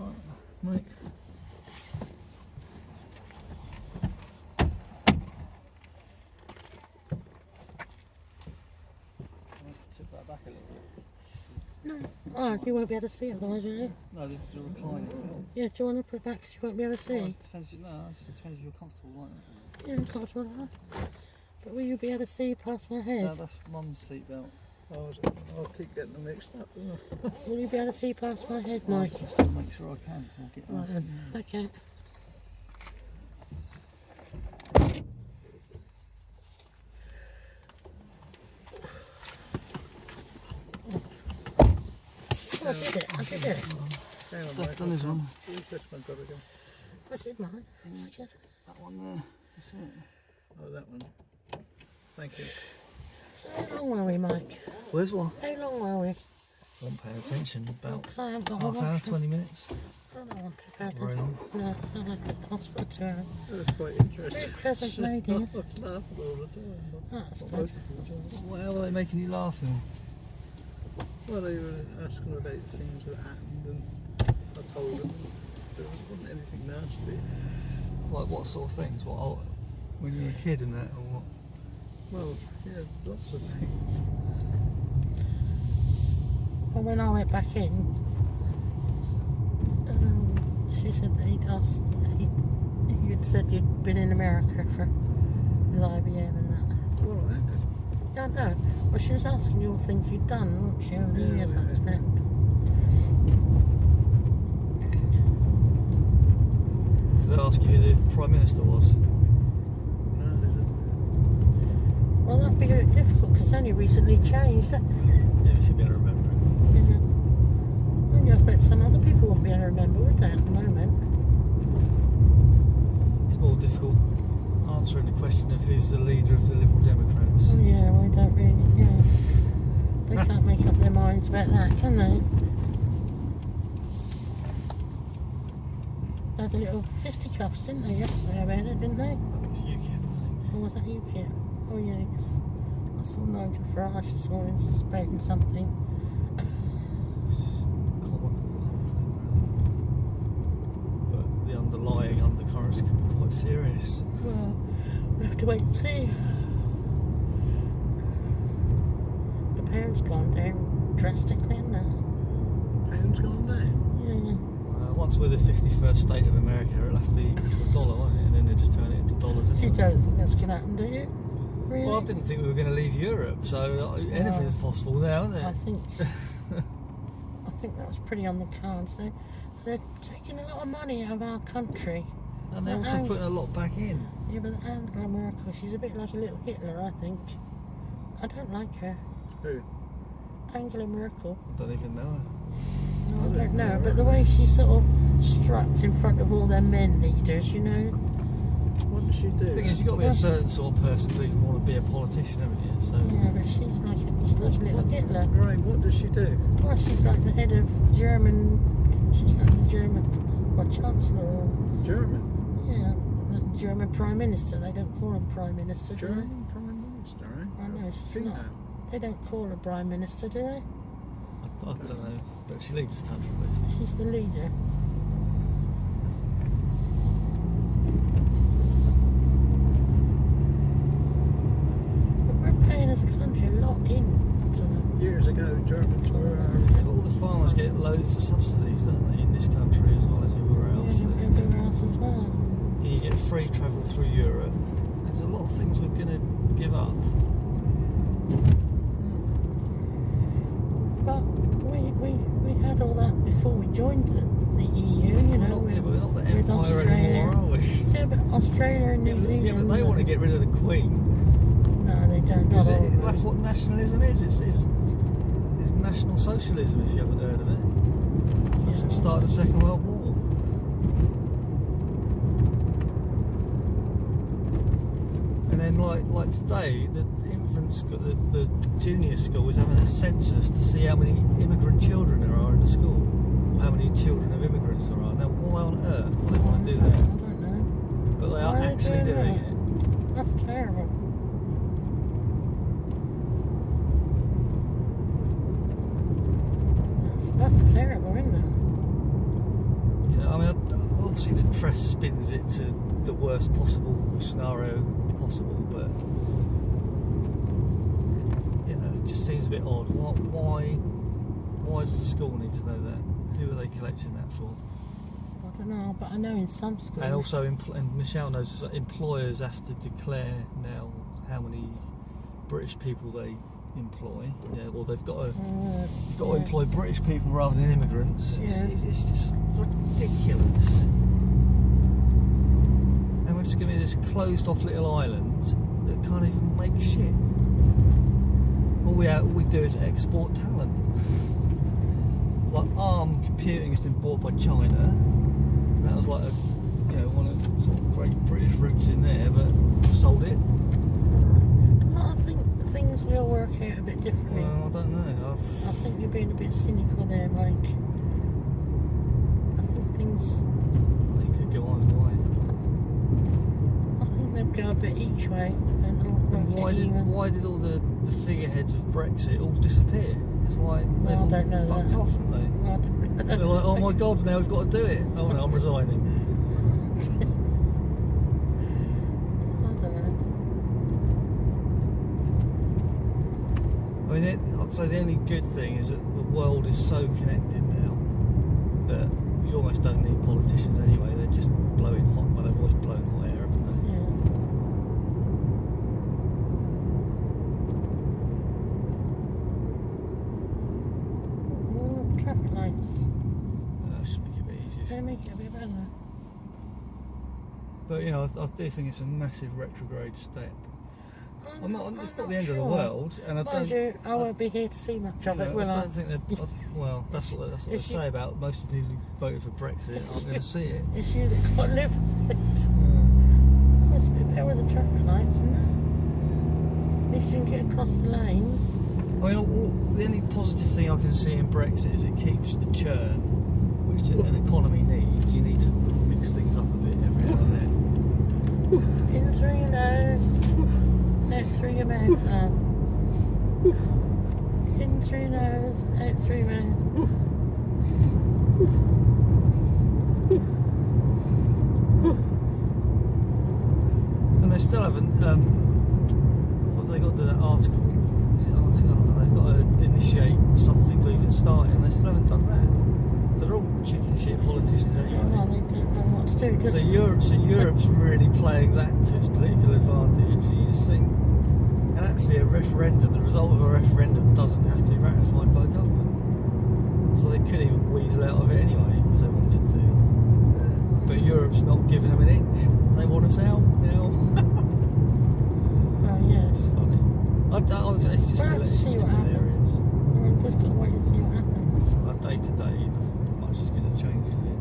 Right, mate. Tip that back a little bit. No. Oh, you won't be able to see it otherwise, will you? No, to recline it. Yeah, do you want to put it back because you won't be able to see? Well, it depends, no, it depends if you're comfortable, won't it? Yeah, I'm comfortable with that. But will you be able to see past my head? No, that's Mum's seatbelt. I'll keep getting them mixed up, don't I? Will you be able to see past my head, I'll Mike? just make sure I can before I get Right asking. then. Okay. Oh, I did it. I did it. Hang on, mate. Done this one. Where's this one got to go? I did mine. That's good. That one there. That's it. Oh, that one. Thank you. So how long were we, Mike? Where's one? How long were we? I won't pay attention. About Because I haven't got half my hour, watch. 20 minutes. I don't want to bed. Very long. No, it's not like the hospital 2 hours. That's quite interesting. Very pleasant ladies. I was laughing all the time. That's good. Why were they making you laugh then? Well, they were asking about things that happened, and I told them there wasn't anything nasty. Like what sort of things? What, when you were a kid and that, or what? Well, yeah, lots of things. Well, when I went back in, she said that he'd asked, you'd said you'd been in America with IBM and that. Well, I had. Yeah, I know. Well, she was asking you all things you'd done, wasn't she, over the years, I expect. Did they ask you who the Prime Minister was? No, they didn't. Well, that'd be a bit difficult because it's only recently changed. Yeah, you should be able to remember it. Yeah. And I expect some other people wouldn't be able to remember, would they, at the moment? It's more difficult answering the question of who's the leader of the Liberal Democrats. Oh, yeah, well, they don't really, yeah. They can't make up their minds about that, can they? They had a little fisticuffs, didn't they, yesterday about it, didn't they? That was UKIP, I think. Or was that UKIP? Oh, yeah, 'cause I saw Nigel Farage this morning suspecting something. It's just comical, the whole thing, really. But the underlying undercurrents can be quite serious. Well, we'll have to wait and see. The pound's gone down drastically, hasn't it? Pound's gone down? Yeah. Once we're the 51st state of America, it'll have to be equal to a dollar, won't it? And then they just turn it into dollars anyway. You don't think that's going to happen, do you? Really? Well, I didn't think we were going to leave Europe, so anything's possible now, isn't it? I think that was pretty on the cards. They're taking a lot of money out of our country. And they're also putting a lot back in. Yeah, but Angela Merkel, she's a bit like a little Hitler, I think. I don't like her. Who? Angela Merkel. I don't even know her. No, I don't know, but the way she sort of struts in front of all their men leaders, you know. What does she do? The thing is, you've got to be a certain sort of person to even want to be a politician, haven't you? So. Yeah, but she's like a little Hitler. Right, what does she do? Well, she's like the head of German. She's like the German, what, Chancellor or. German? Yeah, like German Prime Minister. They don't call him Prime Minister, do they? German Prime Minister, eh? I know, she's not. They don't call her Prime Minister, do they? I don't know, but she leads the country, basically. She's the leader. But we're paying as a country a lot into them. Years ago, Germans were. All the farmers get loads of subsidies, don't they, in this country as well as everywhere else. Yeah, everywhere else as well. You get free travel through Europe. There's a lot of things we're going to give up. But we had all that before we joined the EU, you know, we're not the with empire Australia. anymore, are we? Yeah, but Australia and New Zealand. Yeah, but they want to get rid of the Queen. No, they don't. Not all of them. That's what nationalism is. It's national socialism, if you haven't heard of it. That's what started the Second World War. And then, like today, the infant school, the junior school is having a census to see how many immigrant children there are in the school, or how many children of immigrants there are. Now, why on earth do they want to do that? I don't know. But they are actually doing it. That's terrible. That's terrible, isn't it? obviously the press spins it to the worst possible scenario possible, but you know, it just seems a bit odd. Why does the school need to know that? Who are they collecting that for? I don't know, but I know in some schools. And also, and Michelle knows, employers have to declare now how many British people they employ. Yeah, or they've got to employ British people rather than immigrants. Yeah. It's just ridiculous. And we're just going to be this closed-off little island that can't even make shit. All we do is export talent. Like ARM Computing has been bought by China. That was like one of the sort of great British roots in there, but sold it. I think things will work out a bit differently. Well, I don't know. I think you're being a bit cynical there, Mike. I think things. I think it could go either way. I think they'll go a bit each way, and it'll work out even. Why did all the figureheads of Brexit all disappear? It's like they've all fucked off, haven't they? Well, I don't know. They're like, oh my god, now we've got to do it. Oh no, I'm resigning. I don't know. I mean, I'd say the only good thing is that the world is so connected now that you almost don't need politicians anyway. They're just blowing hot, well, they've always blown hot air, haven't they? Yeah. Traffic lights. That should make it a bit easier. They make it a bit better. But you know, I do think it's a massive retrograde step. It's not the end of the sure. world, and I don't. I won't be here to see much of it, will I? I don't think that. Well, that's what they say about most of the people who voted for Brexit. Aren't going to see it. It's you that's got to live with it. It's a bit better with the traffic lights, isn't it? At least you can get across the lanes. I mean, the only positive thing I can see in Brexit is it keeps the churn, which an economy needs. You need to mix things up a bit every now and then. In through your nose, out through your mouth now. In through your nose, out through your mouth. And they still haven't. What have they got to do that article? Is it article? They've got to initiate something to even start it, and they still haven't done that. So they're all chicken shit politicians anyway. Well, they don't know what to do, do So they? Europe's really playing that to its political advantage. You just think, and actually a referendum, the result of a referendum doesn't have to be ratified by government. So they could even weasel out of it anyway if they wanted to. But Europe's not giving them an inch. They want us out now. Oh, yes. It's funny. It's just We'll have to see what happens. We've just got to wait and see what happens. Day to day, nothing much is going to change, is it?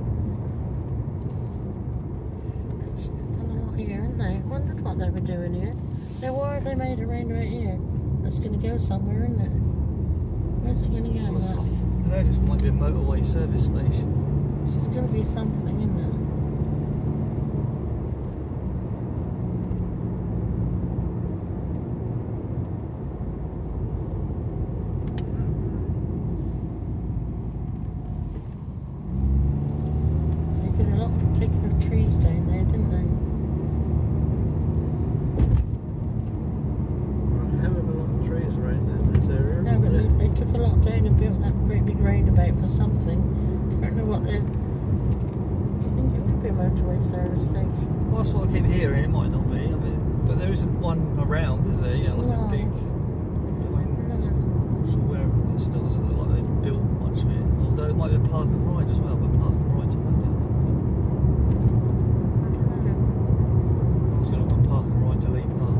Done a lot here, haven't they? Wondered what they were doing here. Now, why have they made a roundabout here? That's going to go somewhere, isn't it? Where's it going to go? Well, I heard this might be a motorway service station. It's going to be something, isn't it? They did a lot of taking of trees down there, didn't they? A hell of a lot of trees around in this area. No, but they took a lot down and built that great big roundabout for something. Don't know what they're. Do you think it would be a motorway service station? Well, that's what I keep hearing. It might not be. I mean, but there isn't one around, is there? Yeah, like No. a big. I mean, I'm not sure where it still doesn't look like they've built much of it. Although it might be a park and ride as well, but park and ride's about the other. I don't know. I was going to want park and ride to Lee Park.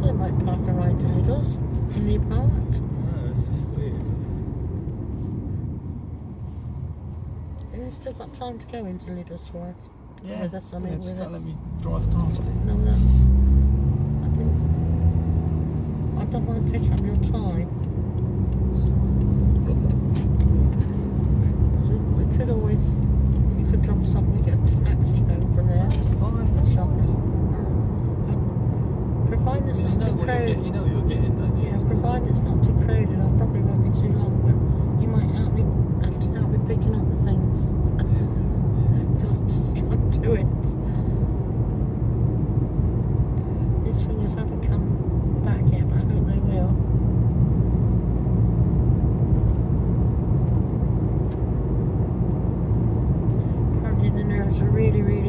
They might park and ride to Lidl's in the park. No, it's just weird. We've still got time to go into Lidl's for us. Yeah, With us, I mean, just with don't us. let me drive past it. No, I don't want to take up your time. We could always. You could drop us off and we get a taxi home from there. That's fine. The That's shops. fine. Providing it's You not know too what crowded. you know what you're getting, don't you? Yeah, providing it's not too crowded, I probably won't be too long, but you might have to help me picking up the things. Yeah.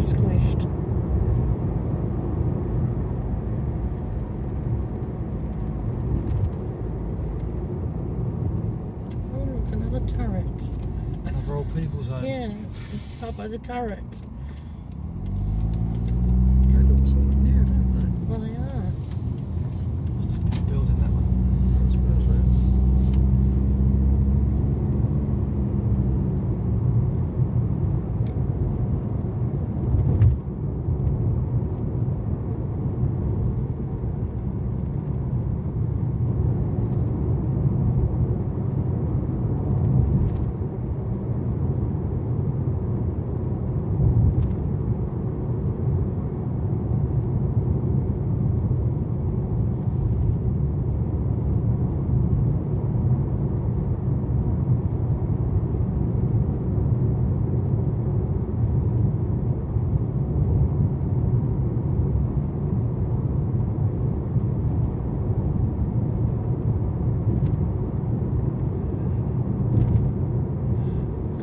squished. Oh look, another turret. Another old people's home. Yeah, it's up by the turret. They look sort of new, don't Well, they are. they? What's the building that one? That's where it's at.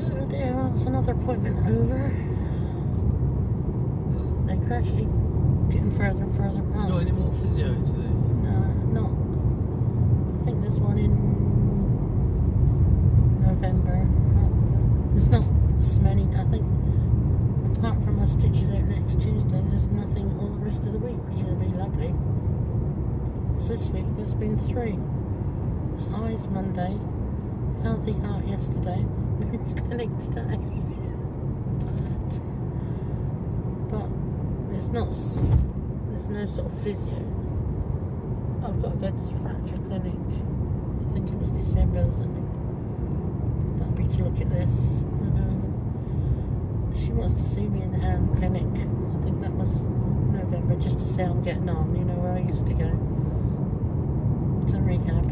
Oh dear, well, it's another appointment over. They're gradually getting further and further apart. Not any more physio to do. No, not. I think there's one in November. There's not so many. I think apart from my stitches out next Tuesday, there's nothing all the rest of the week, which is really lovely. So this week there's been 3. It was eyes Monday, healthy heart yesterday, clinic today. But there's no sort of physio. I've got to go to the fracture clinic. I think it was December or something. That'll be to look at this. She wants to see me in the hand clinic. I think that was November, just to see how I'm getting on. You know, where I used to go to rehab.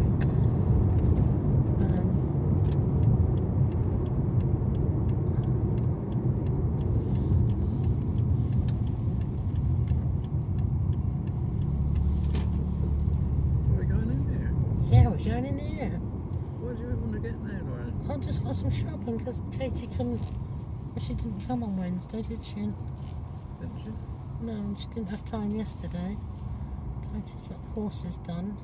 Are we going in there? Yeah, we're going in here. Why do you want to get there, Lauren? I just got some shopping because Katie couldn't. Well, she didn't come on Wednesday, did she? Didn't you? No, and she didn't have time yesterday. Time she got the horses done.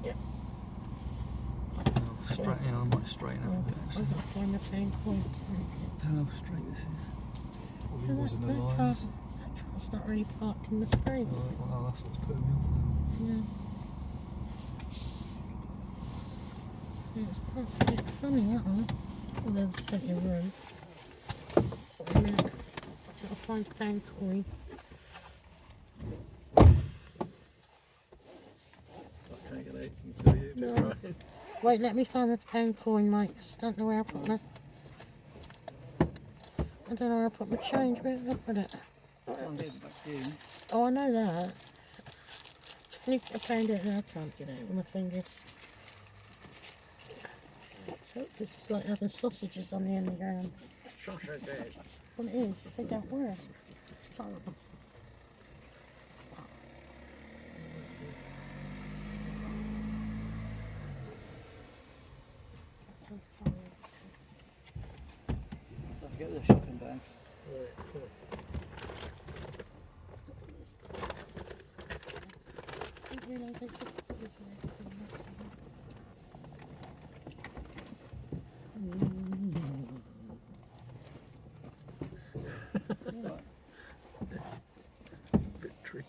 Yep. Straighten, I might straighten Oh, up a bit. I've got to find the same point. Tell how straight this is. Probably So wasn't that the car, lines. that car's not really parked in the space. Right, well, that's what's putting me off now. Yeah. Yeah, it's parked a bit funny, that one. Although there's plenty of room. Wait a minute. I've got to find a pound coin. I can't get anything to you. No. Right. Wait, let me find my pound coin, Mike, 'cause I don't know where I put my... I don't know where I put my change. Where did I put it? I'll get it back to you. Oh, I know that. I found it and I can't get it with my fingers. So this is like having sausages on the end of your hands. Sausages. Well, it is, because they don't work. It's horrible. Don't forget the shopping bags. Right, cool. I didn't realise they could put this way. Bit tricky.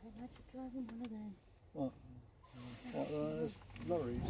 Imagine driving one of them. What? What, those lorries?